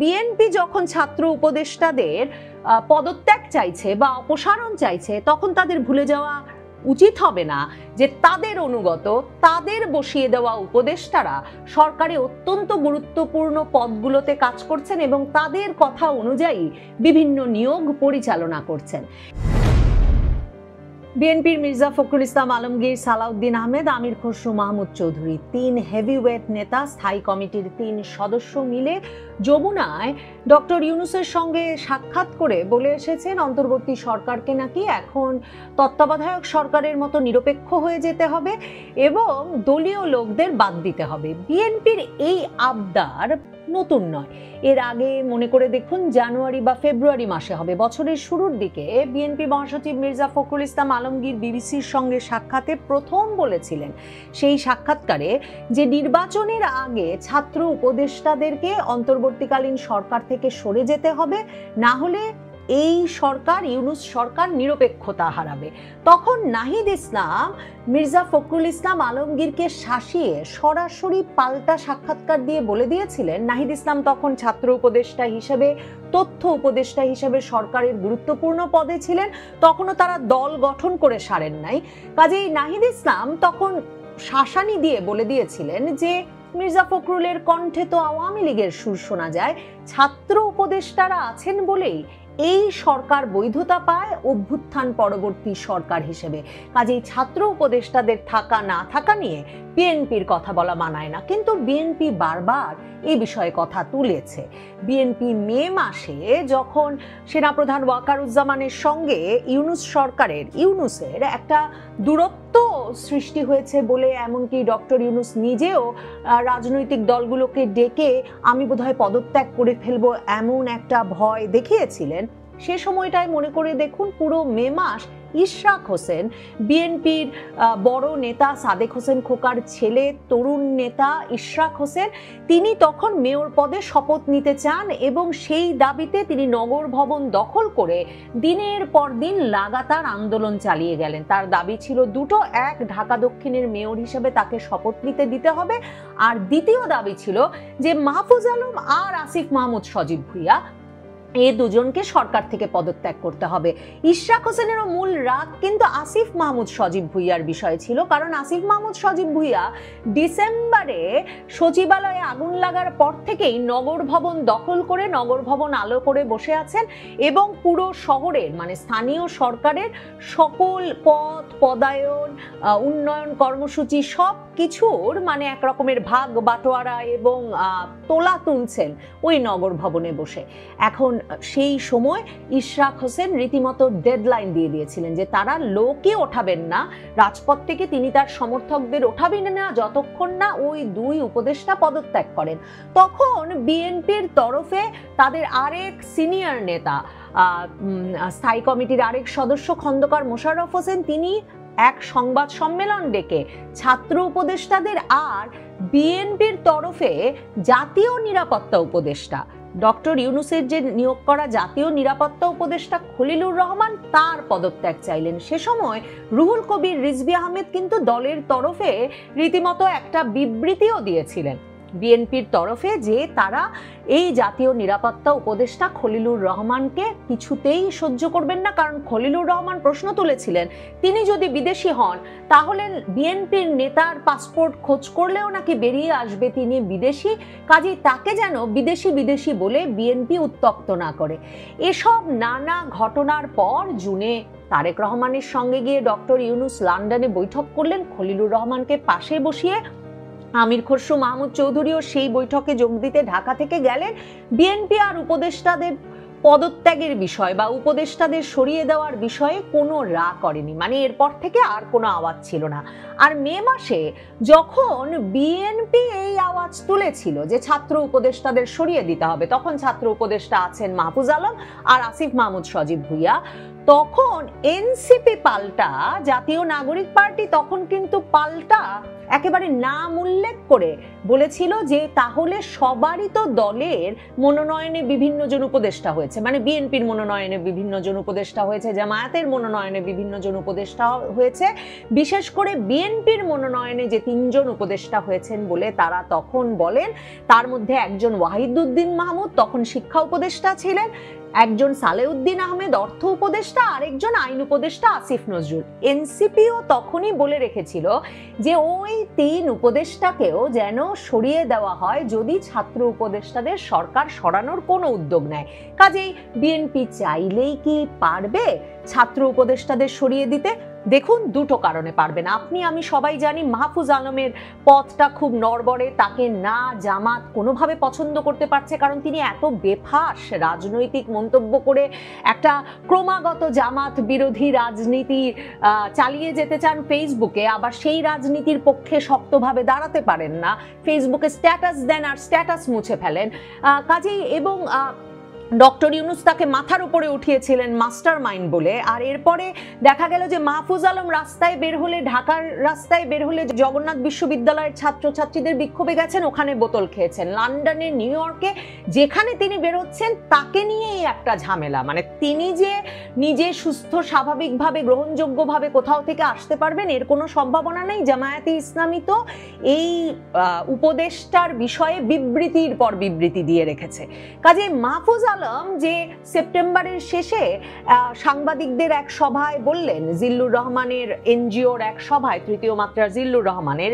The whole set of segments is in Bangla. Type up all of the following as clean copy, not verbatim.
বিএনপি যখন ছাত্র উপদেষ্টাদের পদত্যাগ চাইছে বা অপসারণ চাইছে, তখন তাদের ভুলে যাওয়া উচিত হবে না যে তাদের অনুগত, তাদের বসিয়ে দেওয়া উপদেষ্টারা সরকারে অত্যন্ত গুরুত্বপূর্ণ পদগুলোতে কাজ করছেন এবং তাদের কথা অনুযায়ী বিভিন্ন নিয়োগ পরিচালনা করছেন। বিএনপির মির্জা ফখরুল ইসলাম আলমগীর, সালাউদ্দিন আহমেদ, আমির খসরু মাহমুদ চৌধুরী, 3 হেভিওয়েট নেতা স্থায়ী কমিটির 3 সদস্য মিলে যমুনায় ডক্টর ইউনূসের সঙ্গে সাক্ষাৎ করে বলে এসেছেন অন্তর্বর্তী সরকারকে নাকি এখন তত্ত্বাবধায়ক সরকারের মতো নিরপেক্ষ হয়ে যেতে হবে এবং দলীয় লোকদের বাদ দিতে হবে। বিএনপির এই আবদার নতুন নয়, এর আগে মনে করে দেখুন জানুয়ারি বা ফেব্রুয়ারি মাসে হবে, বছরের শুরুর দিকে বিএনপি মহাসচিব মির্জা ফখরুল ইসলাম আলমগীর বিবিসির সঙ্গে সাক্ষাতে প্রথম বলেছিলেন, সেই সাক্ষাৎকারে, যে নির্বাচনের আগে ছাত্র উপদেষ্টাদেরকে অন্তর্বর্তীকালীন সরকার থেকে সরে যেতে হবে, না হলে এই সরকার, ইউনূস সরকার নিরপেক্ষতা হারাবে। তখন নাহিদ ইসলাম মির্জা ফখরুল ইসলাম আলমগীরকে শাসিয়ে সরাসরি পাল্টা সাক্ষাৎকার দিয়ে বলে দিয়েছিলেন, নাহিদ ইসলাম তখন ছাত্র উপদেষ্টা হিসেবে, তথ্য উপদেষ্টা হিসেবে সরকারের গুরুত্বপূর্ণ পদে ছিলেন, তখনও তারা দল গঠন করে সারেন নাই। কাজেই নাহিদ ইসলাম তখন শাসানি দিয়ে বলে দিয়েছিলেন যে মির্জা ফখরুলের কণ্ঠে তো আওয়ামী লীগের সুর শোনা যায়, ছাত্র উপদেষ্টারা আছেন বলেই এই সরকার বৈধতা পায় অভ্যুত্থান পরবর্তী সরকার হিসেবে। কাজেই ছাত্র উপদেষ্টাদের থাকা না থাকা নিয়ে বিএনপির কথা বলা মানায় না, কিন্তু বিএনপি বারবার এই বিষয়ে কথা তুলেছে। বিএনপি মে মাসে যখন সেনাপ্রধান ওয়াকারুজ্জামানের সঙ্গে ইউনূসের একটা দূরত্ব সৃষ্টি হয়েছে বলে, এমনকি ডক্টর ইউনূস নিজেও রাজনৈতিক দলগুলোকে ডেকে আমি বোধহয় পদত্যাগ করে ফেলবো এমন একটা ভয় দেখিয়েছিলেন, সে সময়টায় মনে করে দেখুন পুরো মে মাস ইশরাক হোসেন, বিএনপির বড় নেতা সাদেক হোসেন খোকার ছেলে, তরুণ নেতা ইশরাক হোসেন, তিনি তখন মেয়র পদে শপথ নিতে চান এবং সেই দাবিতে তিনি নগর ভবন দখল করে দিনের পর দিন লাগাতার আন্দোলন চালিয়ে গেলেন। তার দাবি ছিল দুটো, এক, ঢাকা দক্ষিণের মেয়র হিসেবে তাকে শপথ নিতে দিতে হবে, আর দ্বিতীয় দাবি ছিল যে মাহফুজ আলম আর আসিফ মাহমুদ সজীব ভুইয়া, এই দুজনকে সরকার থেকে পদত্যাগ করতে হবে। ইশরাক হোসেনেরও মূল রাগ কিন্তু আসিফ মাহমুদ সজীব ভুইয়ার বিষয় ছিল, কারণ আসিফ মাহমুদ সজীব ভুইয়া ডিসেম্বরে সচিবালয়ে আগুন লাগার পর থেকেই নগর ভবন দখল করে, নগর ভবন আলো করে বসে আছেন এবং পুরো শহরের, মানে স্থানীয় সরকারের সকল পদ, পদায়ন, উন্নয়ন কর্মসূচি সব কিছুর মানে এক রকমের ভাগ বাটোয়ারা এবং তোলা তুলছেন ওই নগর ভবনে বসে। এখন সেই সময় ইশরাক হোসেন রীতিমতো ডেডলাইন দিয়ে দিয়েছিলেন যে তারা লোকই ওঠাবেন না রাজপথ থেকে, তিনি তার সমর্থকদের ওঠাবেন না যতক্ষণ না ওই 2 উপদেষ্টা পদত্যাগ করেন। তখন বিএনপির তরফে তাদের আরেক সিনিয়র নেতা, স্থায়ী কমিটির আরেক সদস্য খন্দকার মোশাররফ হোসেন, তিনি এক সংবাদ সম্মেলন ডেকে ছাত্র উপদেষ্টাদের আর বিএনপির তরফে জাতীয় নিরাপত্তা উপদেষ্টা ডক্টর ইউনূসের যে নিয়োগ করা জাতীয় নিরাপত্তা উপদেষ্টা খলিলুর রহমান, তার পদত্যাগ চাইলেন। সে সময় রুহুল কবির রিজভী আহমেদ কিন্তু দলের তরফে রীতিমতো একটা বিবৃতিও দিয়েছিলেন বিএনপির তরফে যে তারা এই জাতীয় নিরাপত্তা উপদেষ্টা খলিলুর রহমানকে কিছুতেই সহ্য করবেন না, কারণ খলিলুর রহমান প্রশ্ন তুলেছিলেন তিনি যদি বিদেশি হন তাহলে বিএনপির নেতার পাসপোর্ট খোঁজ করলেও নাকি বেরিয়ে আসবে তিনি বিদেশি, কাজেই তাকে যেন বিদেশি বলে বিএনপি উত্ত্যক্ত না করে। এসব নানা ঘটনার পর জুনে তারেক রহমানের সঙ্গে গিয়ে ডক্টর ইউনূস লন্ডনে বৈঠক করলেন, খলিলুর রহমানকে পাশে বসিয়ে আমির খসরু মাহমুদ চৌধুরীও সেই বৈঠকে যোগ দিতে ঢাকা থেকে গেলেন। বিএনপি আর উপদেষ্টাদের পদত্যাগের বিষয় বা উপদেষ্টাদের সরিয়ে দেওয়ার বিষয়ে কোনো রা করেনি, মানে এরপর থেকে আর কোনো আওয়াজ ছিল না। আর মে মাসে যখন বিএনপি এই আওয়াজ তুলেছিল যে ছাত্র উপদেষ্টাদের সরিয়ে দিতে হবে, তখন ছাত্র উপদেষ্টা আছেন মাহফুজ আলম আর আসিফ মাহমুদ সজীব ভুইয়া, তখন এনসিপি পাল্টা, জাতীয় নাগরিক পার্টি তখন কিন্তু পাল্টা একেবারে নাম উল্লেখ করে বলেছিল যে তাহলে সবারই তো দলের মনোনয়নে বিভিন্ন জন উপদেষ্টা হয়েছে, মানে বিএনপির মনোনয়নে বিভিন্ন জন উপদেষ্টা হয়েছে, জামায়াতের মনোনয়নে বিভিন্ন জন উপদেষ্টা হয়েছে, বিশেষ করে বিএনপির মনোনয়নে যে 3 জন উপদেষ্টা হয়েছেন বলে তারা তখন বলেন। তার মধ্যে একজন ওয়াহিদুদ্দিন মাহমুদ তখন শিক্ষা উপদেষ্টা ছিলেন, একজন সালেউদ্দিন আহমেদ অর্থ উপদেষ্টা, আরেকজন আইন উপদেষ্টা আসিফ নজরুল। এনসিপিও তখনই বলে রেখেছিল যে ওই 3 উপদেষ্টাকেও যেন সরিয়ে দেওয়া হয় যদি ছাত্র উপদেষ্টাদের সরকার সরানোর কোনো উদ্যোগ নেয়। কাজেই বিএনপি চাইলেই কি পারবে ছাত্র উপদেষ্টাদের সরিয়ে দিতে? দেখুন, দুটো কারণে পারবে না। আপনি আমি সবাই জানি মাহফুজ আলমের পথটা খুব নড়বড়ে, তাকে না জামাত কোনোভাবে পছন্দ করতে পারছে, কারণ তিনি এত বেফাঁস রাজনৈতিক মন্তব্য করে একটা ক্রমাগত জামাত বিরোধী রাজনীতি চালিয়ে যেতে চান ফেসবুকে, আবার সেই রাজনীতির পক্ষে শক্তভাবে দাঁড়াতে পারেন না, ফেসবুকে স্ট্যাটাস দেন আর স্ট্যাটাস মুছে ফেলেন। কাজেই এবং ডক্টর ইউনূস তাকে মাথার উপরে উঠিয়েছিলেন মাস্টার মাইন্ড বলে। আর এরপরে দেখা গেল যে মাহফুজ আলম রাস্তায় বের হলে, ঢাকার রাস্তায় বের হলে জগন্নাথ বিশ্ববিদ্যালয়ের ছাত্রছাত্রীদের বিক্ষোভে গেছেন, ওখানে বোতল খেয়েছেন। লন্ডনে, নিউ ইয়র্কে যেখানে তিনি বেরোচ্ছেন তাকে নিয়েই একটা ঝামেলা, মানে তিনি যে নিজে সুস্থ স্বাভাবিকভাবে গ্রহণযোগ্যভাবে কোথাও থেকে আসতে পারবেন এর কোনো সম্ভাবনা নেই। জামায়াতে ইসলামী তো এই উপদেষ্টার বিষয়ে বিবৃতির পর বিবৃতি দিয়ে রেখেছে। কাজে মাহফুজ আলম যে সেপ্টেম্বরের শেষে সাংবাদিকদের এক সভায় বললেন, জিল্লুর রহমানের এনজিওর এক সভায়, তৃতীয় মাত্রার জিল্লুর রহমানের,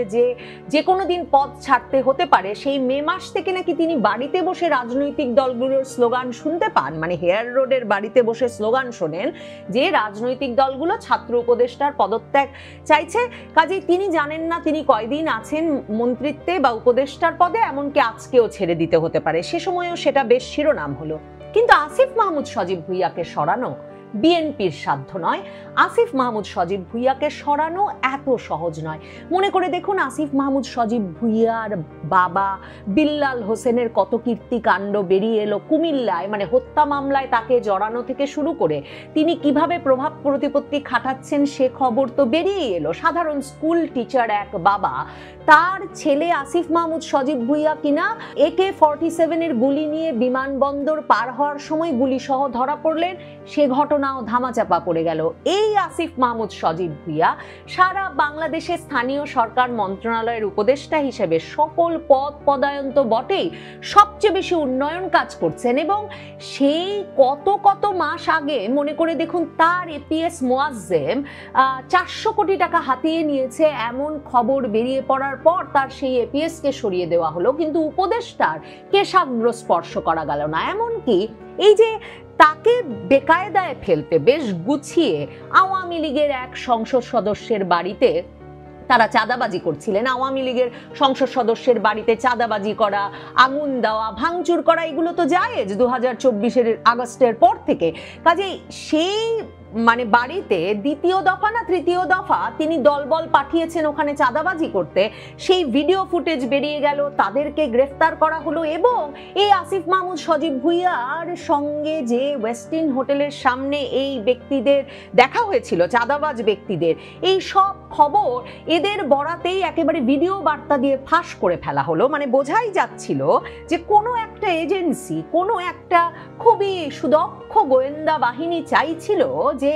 যে কোনো দিন পদ ছাড়তে হতে পারে, সেই মে মাস থেকে নাকি তিনি বাড়িতে বসে রাজনৈতিক দলগুলোর স্লোগান শুনতে পান, মানে হেয়ার রোডের বাড়িতে বসে স্লোগান শোনেন যে রাজনৈতিক দলগুলো ছাত্র উপদেষ্টার পদত্যাগ চাইছে। কাজেই তিনি জানেন না তিনি কয়দিন আছেন মন্ত্রিত্বে বা উপদেষ্টার পদে, এমনকি আজকেও ছেড়ে দিতে হতে পারে। সে সময়ও সেটা বেশ শিরোনাম হলো। কিন্তু আসিফ মাহমুদ সজীব ভুঁইয়াকে সরানো বিএনপির সাধ্য নয়। আসিফ মাহমুদ সজীব ভুঁইয়াকে সরানো এত সহজ নয়। মনে করে দেখুন, আসিফ মাহমুদ সজীব ভুঁইয়ার বাবা বিল্লাল হোসেনের কত কীর্তিকাণ্ড বেরিয়ে এলো কুমিল্লায়, মানে হত্যা মামলায় তাকে জড়ানো থেকে শুরু করে তিনি কিভাবে প্রভাব প্রতিপত্তি খাটাচ্ছেন সে খবর তো বেরিয়ে এলো। সাধারণ স্কুল টিচার এক বাবা, তার ছেলে আসিফ মাহমুদ সজীব ভুঁইয়া কিনা AK-47 এর গুলি নিয়ে বিমানবন্দর পার হওয়ার সময় গুলি সহ ধরা পড়লেন, সে ঘটনাও ধামাচাপা পড়ে গেল। এই আসিফ মাহমুদ সজীব ভুঁইয়া সারা বাংলাদেশে স্থানীয় সরকার মন্ত্রণালয়ের উপদেষ্টা হিসেবে সকল পদ পদায়ন তো বটেই, সবচেয়ে বেশি উন্নয়ন কাজ করছেন। এবং সেই কত মাস আগে মনে করে দেখুন, তার APS মোয়াজ্জেম 400 কোটি টাকা হাতিয়ে নিয়েছে এমন খবর বেরিয়ে পড়ার পর তার সেই APS কে সরিয়ে দেওয়া হলো, কিন্তু উপদেষ্টার কেশাগ্র স্পর্শ করা গেল না। এমনকি এই যে তাকে বেকায়দায় ফেলতে বেশ গুছিয়ে আওয়ামী লীগের এক সংসদ সদস্যের বাড়িতে তারা চাঁদাবাজি করছিলেন, আওয়ামী লীগের সংসদ সদস্যের বাড়িতে চাঁদাবাজি করা, আগুন দেওয়া, ভাঙচুর করা, এগুলো তো জায়েজ 2024 আগস্টের পর থেকে। কাজেই সেই মানে বাড়িতে দ্বিতীয় দফা না তৃতীয় দফা তিনি দলবল পাঠিয়েছেন ওখানে চাঁদাবাজি করতে, সেই ভিডিও ফুটেজ বেরিয়ে গেল, তাদেরকে গ্রেফতার করা হলো। এবং এই আসিফ মাহমুদ সজীব ভুঁইয়ার সঙ্গে যে ওয়েস্টিন হোটেলের সামনে এই ব্যক্তিদের দেখা হয়েছিল, চাঁদাবাজ ব্যক্তিদের, এই সব খবর এদের বরাতেই একেবারে ভিডিও বার্তা দিয়ে ফাঁস করে ফেলা হলো। মানে বোঝাই যাচ্ছিল যে কোনো একটা এজেন্সি, কোনো একটা খুবই সুদক্ষ গোয়েন্দা বাহিনী চাইছিল যে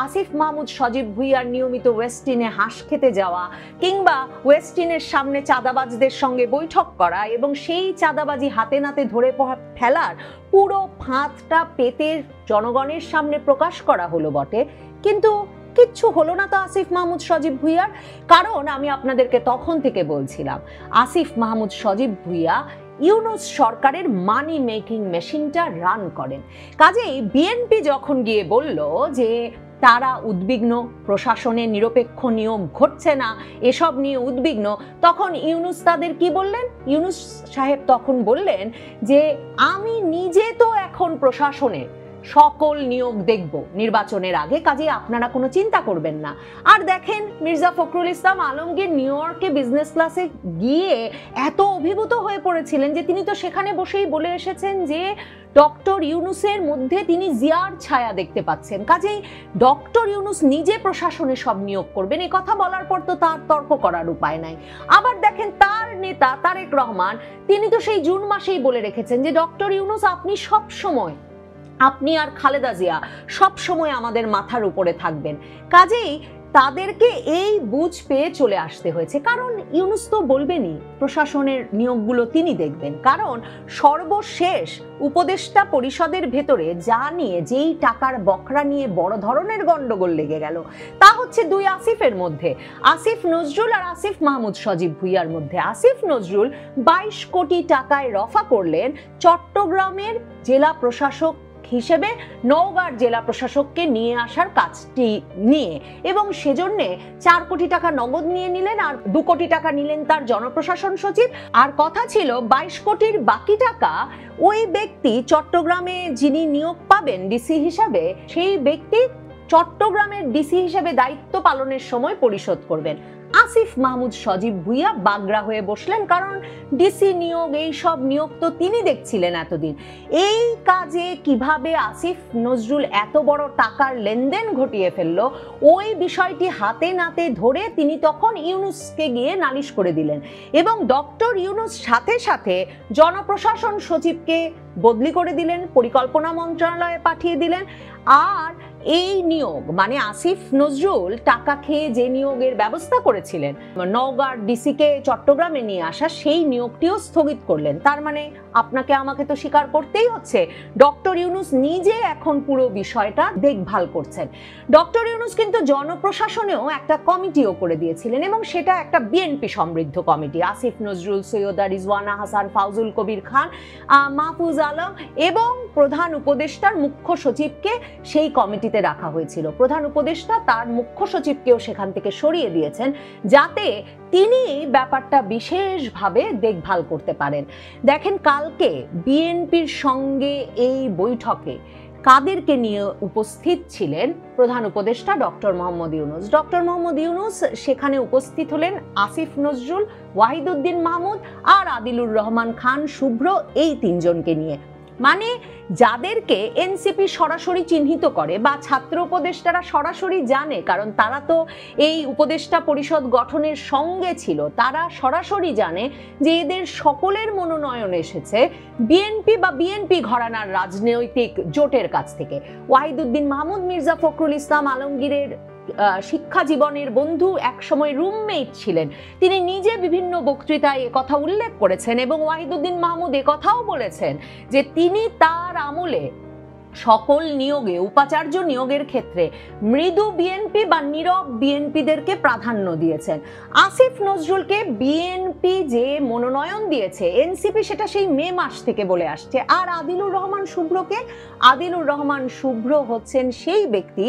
আসিফ মাহমুদ সজীব ভুঁইয়ার নিয়মিত ওয়েস্টিনে হাঁস খেতে যাওয়া, কিংবা ওয়েস্টিনের সামনে চাঁদাবাজদের সঙ্গে বৈঠক করা এবং সেই চাঁদাবাজি হাতে নাতে ধরে ফেলার পুরো ফাঁদটা পেতে জনগণের সামনে প্রকাশ করা হলো বটে, কিন্তু কিচ্ছু হলো না তো আসিফ মাহমুদ সজীব ভুঁইয়ার। কারণ আমি আপনাদেরকে তখন থেকে বলছিলাম, আসিফ মাহমুদ সজীব ভুঁইয়া ইউনূস সরকারের মানি মেকিং মেশিনটা রান করেন। কাজেই বিএনপি যখন গিয়ে বলল যে তারা উদ্বিগ্ন, প্রশাসনে নিরপেক্ষ নিয়ম ঘটছে না, এসব নিয়ে উদ্বিগ্ন, তখন ইউনূস তাদের কি বললেন? ইউনূস সাহেব তখন বললেন যে আমি নিজে তো এখন প্রশাসনে সকল নিয়োগ দেখব নির্বাচনের আগে, কাজে আপনারা কোনো চিন্তা করবেন না। আর দেখেন মির্জা ফখরুল ইসলাম আলমগীর নিউ ইয়র্কে বিজনেস ক্লাসে গিয়ে এত অভিভূত হয়ে পড়েছিলেন যে তিনি তো সেখানে বসেই বলে এসেছেন যে ডক্টর ইউনূসের মধ্যে তিনি জিয়ার ছায়া দেখতে পাচ্ছেন, কাজেই ডক্টর ইউনূস নিজে প্রশাসনে সব নিয়োগ করবেন। এ কথা বলার পর তো তার তর্ক করার উপায় নাই। আবার দেখেন তার নেতা তারেক রহমান, তিনি তো সেই জুন মাসেই বলে রেখেছেন যে ডক্টর ইউনূস আপনি সব সময়, আপনি আর খালেদা জিয়া সব সময় আমাদের মাথার উপরে থাকবেন। কাজেই তাদেরকে এই বুঝ পেয়ে চলে আসতে হয়েছে, কারণ ইউনূস তো বলবেনই প্রশাসনের নিয়োগগুলো তিনি দেখবেন, কারণ সর্বশেষ উপদেষ্টা পরিষদের ভেতরে যা নিয়ে, যেই টাকার বকরা নিয়ে বড় ধরনের গন্ডগোল লেগে গেল, তা হচ্ছে দুই আসিফের মধ্যে, আসিফ নজরুল আর আসিফ মাহমুদ সজীব ভুইয়ার মধ্যে। আসিফ নজরুল 22 কোটি টাকায় রফা করলেন চট্টগ্রামের জেলা প্রশাসক হিসেবে নওগাঁর জেলা প্রশাসককে নিয়ে আসার কাজটি নিয়ে, এবং সেজন্য 4 কোটি টাকা নগদ নিয়ে নিলেন আর 2 কোটি টাকা নিলেন তার জনপ্রশাসন সচিব। আর কথা ছিল 22 কোটির বাকি টাকা ওই ব্যক্তি চট্টগ্রামে যিনি নিয়োগ পাবেন ডিসি হিসাবে, সেই ব্যক্তি চট্টগ্রামের ডিসি হিসেবে দায়িত্ব পালনের সময় পরিশোধ করবেন। আসিফ মাহমুদ সজীব ভুইয়া বাগড়া হয়ে বসলেন, কারণ ডিসি নিয়োগ, এই সব নিয়োগ তো তিনি দেখছিলেন এতদিন। এই কাজে কিভাবে আসিফ নজরুল এত বড় টাকার লেনদেন ঘটিয়ে ফেললো, ওই বিষয়টি হাতে নাতে ধরে তিনি তখন ইউনূসকে গিয়ে নালিশ করে দিলেন, এবং ডক্টর ইউনূস সাথে সাথে জনপ্রশাসন সচিবকে বদলি করে দিলেন, পরিকল্পনা মন্ত্রণালয়ে পাঠিয়ে দিলেন। আর এই নিয়োগ মানে আসিফ নজরুল টাকা খেয়ে যে নিয়োগের ব্যবস্থা করেছিলেন নওগাঁর ডিসিকে চট্টগ্রামে নিয়ে আসা, সেই নিয়োগটিও স্থগিত করলেন। তার মানে আপনাকে আমাকে তো স্বীকার করতেই হচ্ছে ডক্টর ইউনূস নিজে এখন পুরো বিষয়টা দেখভাল করছেন। ডক্টর ইউনূস কিন্তু জনপ্রশাসনেও একটা কমিটিও করে দিয়েছিলেন, এবং সেটা একটা বিএনপি সমৃদ্ধ কমিটি। আসিফ নজরুল, সৈয়দা রিজওয়ানা হাসান, ফাউজুল কবির খান, মাহফুজ আলম এবং প্রধান উপদেষ্টার মুখ্য সচিবকে সেই কমিটিতে রাখা হয়েছিল। প্রধান উপদেষ্টা তার মুখ্য সচিবকেও সেখান থেকে সরিয়ে দিয়েছেন, যাতে তিনি ব্যাপারটা বিশেষভাবে দেখভাল করতে পারেন। দেখেন কালকে বিএনপির সঙ্গে এই বৈঠকে কাদেরকে নিয়ে উপস্থিত ছিলেন প্রধান উপদেষ্টা ডক্টর মোহাম্মদ ইউনূস। ডক্টর মোহাম্মদ ইউনূস সেখানে উপস্থিত হলেন আসিফ নজরুল, ওয়াহিদুদ্দিন মাহমুদ আর আদিলুর রহমান খান শুভ্র, এই 3 জনকে নিয়ে। মানে যাদেরকে এনসিপি সরাসরি চিহ্নিত করে বা ছাত্র উপদেষ্টারা সরাসরি জানে, কারণ তারা তো এই উপদেষ্টা পরিষদ গঠনের সঙ্গে ছিল, তারা সরাসরি জানে যে এদের সকলের মনোনয়ন এসেছে বিএনপি বা বিএনপি ঘরানার রাজনৈতিক জোটের কাছ থেকে। ওয়াহিদুদ্দিন মাহমুদ মির্জা ফখরুল ইসলাম আলমগীরের শিক্ষা জীবনের বন্ধু, একসময় রুমমেট ছিলেন। তিনি নিজে বিভিন্ন বক্তৃতায় কথা উল্লেখ করেছেন, এবং ওয়াহিদুদ্দিন মাহমুদ কথাও বলেছেন যে তিনি তার আমলে সকল নিয়োগে, উপাচার্য নিয়োগের ক্ষেত্রে মৃদু বিএনপি বা নীরব বিএনপিদেরকে প্রাধান্য দিয়েছেন। আসিফ নজরুলকে বিএনপি যে মনোনয়ন দিয়েছে এনসিপি, সেটা সেই মে মাস থেকে বলে আসছে। আর আদিলুর রহমান শুভ্রকে, আদিলুর রহমান শুভ্র হচ্ছেন সেই ব্যক্তি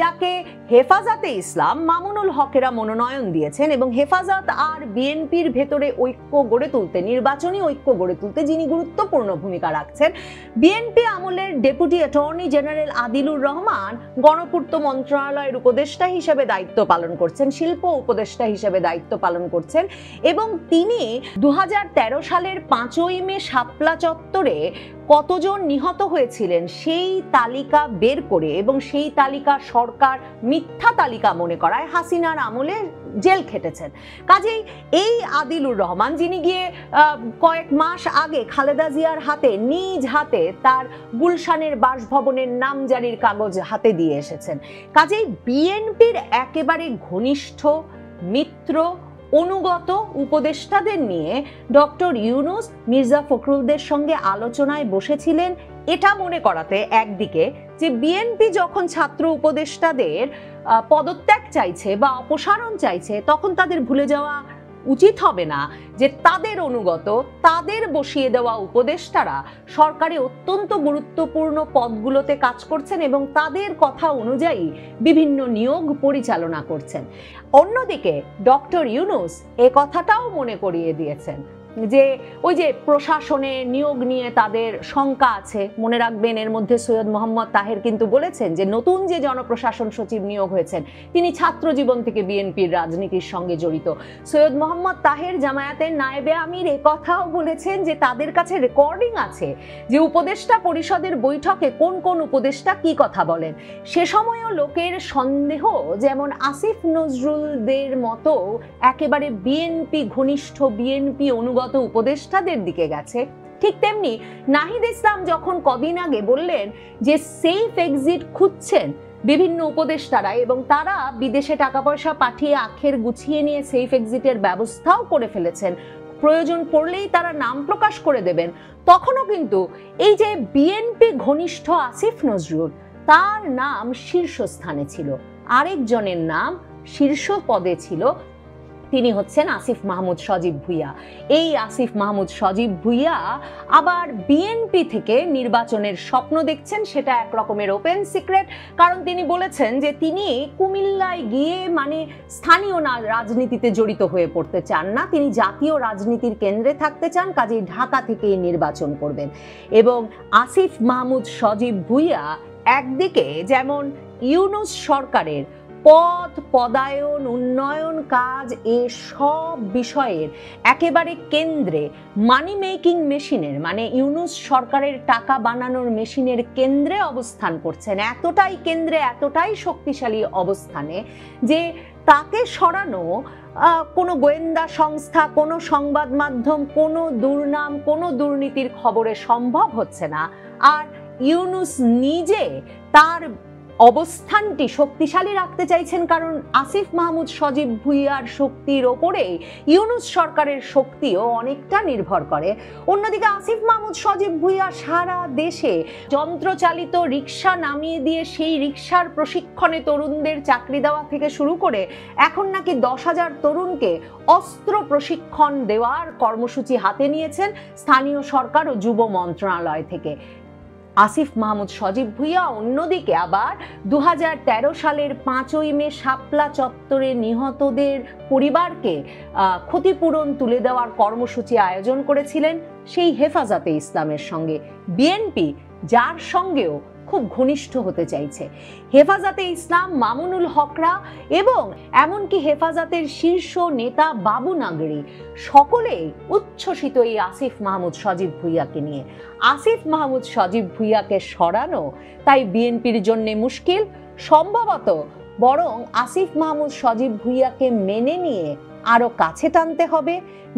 যাকে হেফাজতে ইসলাম, মামুনুল হকেরা মনোনয়ন দিয়েছেন, এবং হেফাজত আর বিএনপির ভেতরে ঐক্য গড়ে তুলতে, নির্বাচনী ঐক্য গড়ে তুলতে যিনি গুরুত্বপূর্ণ ভূমিকা রাখছেন। বিএনপি আমলের deputy attorney general Adilur Rahman গণপূর্ত মন্ত্রণালয়ের উপদেষ্টা হিসেবে দায়িত্ব পালন করছেন, শিল্প উপদেষ্টা হিসেবে দায়িত্ব পালন করছেন, এবং তিনি 2013 সালের 5ই মে শাপলা চত্বরে কতজন নিহত হয়েছিলেন সেই তালিকা বের করে, এবং সেই তালিকা সরকার মিথ্যা তালিকা মনে করায় হাসিনার আমলে জেল খেটেছেন। কাজেই এই আদিলুর রহমান, যিনি গিয়ে কয়েক মাস আগে খালেদা জিয়ার হাতে নিজ হাতে তার গুলশানের বাসভবনের নামজারির কাগজ হাতে দিয়ে এসেছেন, কাজেই বিএনপির একেবারে ঘনিষ্ঠ মিত্র অনুগত উপদেষ্টাদের নিয়ে ডক্টর ইউনূস মির্জা ফখরুলদের সঙ্গে আলোচনায় বসেছিলেন, এটা মনে করাতে একদিকে যে বিএনপি যখন ছাত্র উপদেষ্টাদের পদত্যাগ চাইছে বা অপসারণ চাইছে, তখন তাদের ভুলে যাওয়া উচিত হবে না যে তাদের অনুগত, তাদের বসিয়ে দেওয়া উপদেষ্টারা সরকারি অত্যন্ত গুরুত্বপূর্ণ পদগুলোতে কাজ করছেন এবং তাদের কথা অনুযায়ী বিভিন্ন নিয়োগ পরিচালনা করছেন। অন্যদিকে ডক্টর ইউনূস এ কথাটাও মনে করিয়ে দিয়েছেন যে ওই যে প্রশাসনে নিয়োগ নিয়ে তাদের শঙ্কা আছে। মনে রাখবেন, এর মধ্যে সৈয়দ মোহাম্মদ তাহের কিন্তু বলেছেন যে নতুন যে জনপ্রশাসন সচিব নিয়োগ হয়েছেন তিনি ছাত্র জীবন থেকে বিএনপির রাজনীতির সঙ্গে জড়িত। সৈয়দ মোহাম্মদ তাহের জামায়াতের নায়েবে আমির কথাও বলেছেন যে তাদের কাছে রেকর্ডিং আছে যে উপদেষ্টা পরিষদের বৈঠকে কোন কোন উপদেষ্টা কি কথা বলেন। সে সময়ও লোকের সন্দেহ যেমন আসিফ নজরুলদের মতো একেবারে বিএনপি ঘনিষ্ঠ, বিএনপি অনুগত উপদেষ্টাদের দিকে গেছে, ঠিক তেমনি নাহিদ ইসলাম যখন কদিন আগে বললেন যে সেফ এক্সিট খুঁজছেন বিভিন্ন উপদেষ্টারা এবং তারা বিদেশে টাকা পয়সা পাঠিয়ে আখের গুছিয়ে নিয়ে সেফ এক্সিটের ব্যবস্থাও করে ফেলেছেন, প্রয়োজন পড়লেই তারা নাম প্রকাশ করে দেবেন, তখনও কিন্তু এই যে বিএনপি ঘনিষ্ঠ আসিফ নজরুল তার নাম শীর্ষস্থানে ছিল। আরেকজনের নাম শীর্ষ পদে ছিল, তিনি হচ্ছেন আসিফ মাহমুদ সজীব ভুইয়া। এই আসিফ মাহমুদ সজীব ভুইয়া আবার বিএনপি থেকে নির্বাচনের স্বপ্ন দেখছেন, সেটা এক রকমের ওপেন সিক্রেট, কারণ তিনি বলেছেন যে তিনি কুমিল্লায় গিয়ে মানে স্থানীয় রাজনীতিতে জড়িত হয়ে পড়তে চান না, তিনি জাতীয় রাজনীতির কেন্দ্রে থাকতে চান, কাজেই ঢাকা থেকেই নির্বাচন করবেন। এবং আসিফ মাহমুদ সজীব ভুইয়া একদিকে যেমন ইউনূস সরকারের পদ, পদায়ন, উন্নয়ন কাজ এ সব বিষয়ের একেবারে কেন্দ্রে, মানি মেকিং মেশিনের মানে ইউনূস সরকারের টাকা বানানোর মেশিনের কেন্দ্রে অবস্থান করছেন, এতটাই কেন্দ্রে, এতটাই শক্তিশালী অবস্থানে যে তাকে সরানো কোনো গোয়েন্দা সংস্থা, কোনো সংবাদ মাধ্যম, কোনো দুর্নাম, কোনো দুর্নীতির খবরে সম্ভব হচ্ছে না। আর ইউনূস নিজে তার অবস্থানটি শক্তিশালী রাখতে চাইছেন, কারণ আসিফ মাহমুদ সজীব ভুইয়ার শক্তির ওপরে ইউনূস সরকারের শক্তিও অনেকটা নির্ভর করে। অন্যদিকে আসিফ মাহমুদ সজীব ভুইয়া সারা দেশে যন্ত্রচালিত রিক্সা নামিয়ে দিয়ে সেই রিক্সার প্রশিক্ষণে তরুণদের চাকরি দেওয়া থেকে শুরু করে এখন নাকি 10,000 তরুণকে অস্ত্র প্রশিক্ষণ দেওয়ার কর্মসূচি হাতে নিয়েছেন স্থানীয় সরকার ও যুব মন্ত্রণালয় থেকে। আসিফ মাহমুদ সজীব ভুইয়া অন্যদিকে আবার 2013 সালের 5ই মে শাপলা চত্বরে নিহতদের পরিবারকে ক্ষতিপূরণ তুলে দেওয়ার কর্মসূচি আয়োজন করেছিলেন সেই হেফাজতে ইসলামের সঙ্গে। বিএনপি যার সঙ্গেও খুব ঘনিষ্ঠ হতে চাইছে, হেফাজতে ইসলাম, মামুনুল হকরা এবং এমনকি হেফাজতের শীর্ষ নেতা বাবু নাগরি সকলেই উচ্ছ্বসিত এই আসিফ মাহমুদ সজীব ভুইয়াকে নিয়ে। আসিফ মাহমুদ সজীব ভুইয়াকে সরানো তাই বিএনপির জন্য মুশকিল, সম্ভবত বরং আসিফ মাহমুদ সজীব ভুইয়াকে মেনে নিয়ে আরো কাছে টানতে হবে,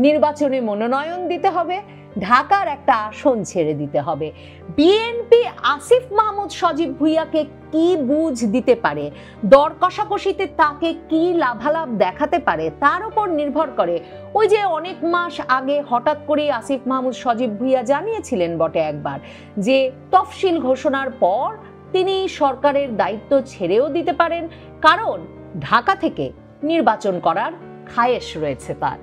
নির্বাচনে মনোনয়ন দিতে হবে, ঢাকার একটা আসন ছেড়ে দিতে হবে। বিএনপি আসিফ মাহমুদ সজীব ভুইয়াকে কি বুঝ দিতে পারে, দর কষাকষিতে তাকে কি লাভালাভ দেখাতে পারে, তার উপর নির্ভর করে। ওই যে অনেক মাস আগে হঠাৎ করে আসিফ মাহমুদ সজীব ভুইয়া জানিয়েছিলেন বটে একবার যে তফসিল ঘোষণার পর তিনি সরকারের দায়িত্ব ছেড়েও দিতে পারেন, কারণ ঢাকা থেকে নির্বাচন করার খায়েশ রয়েছে তার।